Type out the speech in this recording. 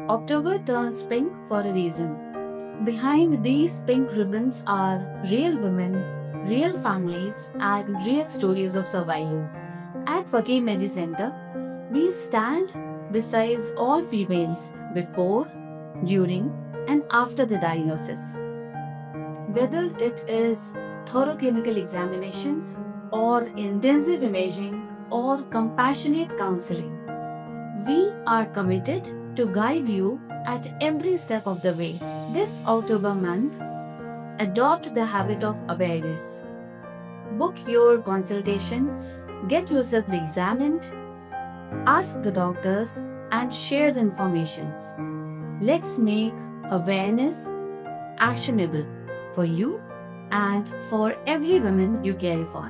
October turns pink for a reason. Behind these pink ribbons are real women, real families, and real stories of survival. At Fakir Medi Center, we stand beside all females before, during, and after the diagnosis. Whether it is thorough clinical examination, or intensive imaging, or compassionate counseling, we are committed to guide you at every step of the way. This October month, adopt the habit of awareness. Book your consultation, get yourself examined, ask the doctors, and share the informations. Let's make awareness actionable for you and for every woman you care for.